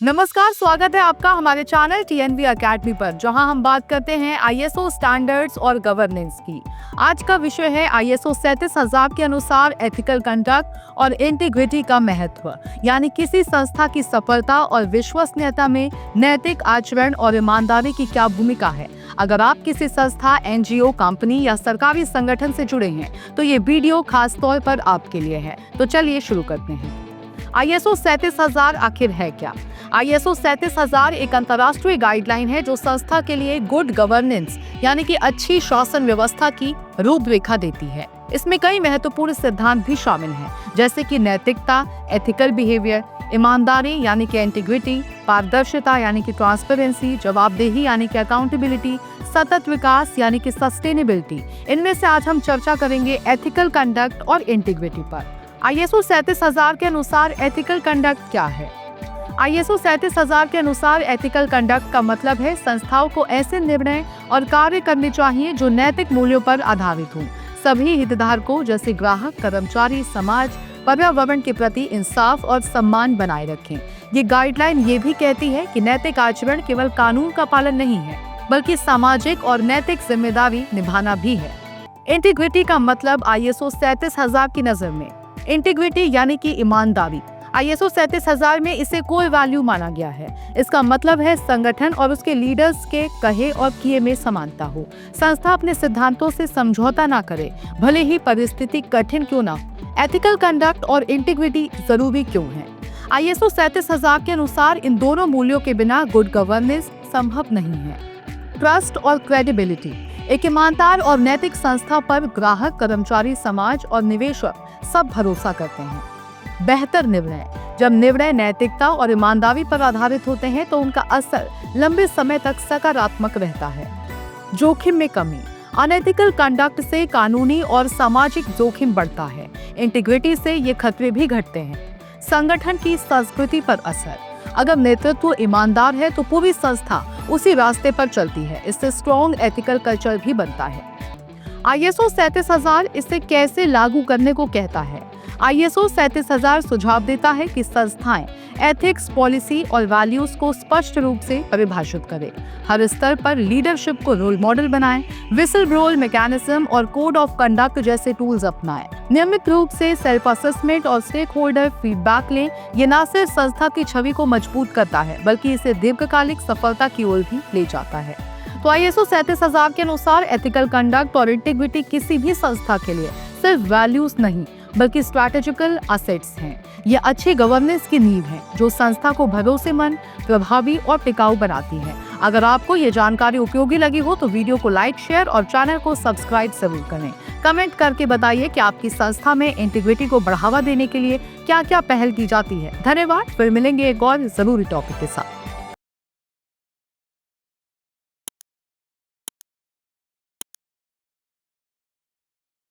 नमस्कार, स्वागत है आपका हमारे चैनल टीएनवी एकेडमी पर, जहां हम बात करते हैं आईएसओ स्टैंडर्ड्स और गवर्नेंस की। आज का विषय है आईएसओ 37000 के अनुसार एथिकल कंडक्ट और इंटीग्रिटी का महत्व, यानी किसी संस्था की सफलता और विश्वसनीयता में नैतिक आचरण और ईमानदारी की क्या भूमिका है। अगर आप किसी संस्था, एनजीओ, कंपनी या सरकारी संगठन से जुड़े हैं तो ये वीडियो खास तौर पर आपके लिए है। तो चलिए शुरू करते हैं। आईएसओ 37000 आखिर है क्या? आईएसओ 37000 एक अंतर्राष्ट्रीय गाइडलाइन है जो संस्था के लिए गुड गवर्नेंस यानी कि अच्छी शासन व्यवस्था की रूपरेखा देती है। इसमें कई महत्वपूर्ण सिद्धांत भी शामिल हैं, जैसे कि नैतिकता, एथिकल बिहेवियर, ईमानदारी यानी कि इंटीग्रिटी, पारदर्शिता यानी कि ट्रांसपेरेंसी, जवाबदेही यानी कि अकाउंटेबिलिटी, सतत विकास यानी कि सस्टेनेबिलिटी। इनमें से आज हम चर्चा करेंगे एथिकल कंडक्ट और इंटीग्रिटी पर। आईएसओ 37000 के अनुसार एथिकल कंडक्ट क्या है? आईएसओ 37000 के अनुसार एथिकल कंडक्ट का मतलब है संस्थाओं को ऐसे निर्णय और कार्य करने चाहिए जो नैतिक मूल्यों पर आधारित हों। सभी हितधारकों जैसे ग्राहक, कर्मचारी, समाज, पर्यावरण के प्रति इंसाफ और सम्मान बनाए रखें। ये गाइडलाइन ये भी कहती है कि नैतिक आचरण केवल कानून का पालन नहीं है, बल्कि सामाजिक और नैतिक जिम्मेदारी निभाना भी है। इंटीग्रिटी का मतलब आईएसओ 37000 की नजर में इंटीग्रिटी यानी कि ईमानदारी। आईएसओ 37000 में इसे कोर वैल्यू माना गया है। इसका मतलब है संगठन और उसके लीडर्स के कहे और किए में समानता हो। संस्था अपने सिद्धांतों से समझौता ना करे, भले ही परिस्थिति कठिन क्यों ना हो। एथिकल कंडक्ट और इंटीग्रिटी जरूरी क्यों है? आईएसओ 37000 के अनुसार इन दोनों मूल्यों के बिना गुड गवर्नेंस संभव नहीं है। ट्रस्ट और क्रेडिबिलिटी। एक ईमानदार और नैतिक संस्था पर ग्राहक, कर्मचारी, समाज और निवेशक सब भरोसा करते हैं। बेहतर निर्णय। जब निर्णय नैतिकता और ईमानदारी पर आधारित होते हैं तो उनका असर लंबे समय तक सकारात्मक रहता है। जोखिम में कमी। अनएथिकल कंडक्ट से कानूनी और सामाजिक जोखिम बढ़ता है। इंटीग्रिटी से ये खतरे भी घटते हैं। संगठन की संस्कृति पर असर। अगर नेतृत्व ईमानदार है तो पूरी संस्था उसी रास्ते पर चलती है। इससे स्ट्रॉन्ग एथिकल कल्चर भी बनता है। आईएसओ 37000 इसे कैसे लागू करने को कहता है? आईएसओ 37000 सुझाव देता है कि संस्थाएं एथिक्स, पॉलिसी और वैल्यूज को स्पष्ट रूप से परिभाषित करें। हर स्तर पर लीडरशिप को रोल मॉडल बनाएं, विसल ब्लोअर मैकेनिज्म और कोड ऑफ कंडक्ट जैसे टूल्स अपनाएं। नियमित रूप से सेल्फ असेसमेंट और स्टेक होल्डर फीडबैक लें। ये न सिर्फ संस्था की छवि को मजबूत करता है, बल्कि इसे दीर्घकालिक सफलता की ओर भी ले जाता है। तो आईएसओ 37000 के अनुसार एथिकल कंडक्ट और इंटीग्रिटी किसी भी संस्था के लिए सिर्फ वैल्यूज नहीं, बल्कि स्ट्रैटेजिकल एसेट्स हैं। ये अच्छे गवर्नेंस की नींव है जो संस्था को भरोसेमंद, प्रभावी और टिकाऊ बनाती है। अगर आपको ये जानकारी उपयोगी लगी हो तो वीडियो को लाइक, शेयर और चैनल को सब्सक्राइब जरूर करें। कमेंट करके बताइए कि आपकी संस्था में इंटीग्रिटी को बढ़ावा देने के लिए क्या क्या पहल की जाती है। धन्यवाद। फिर मिलेंगे एक और जरूरी टॉपिक के साथ।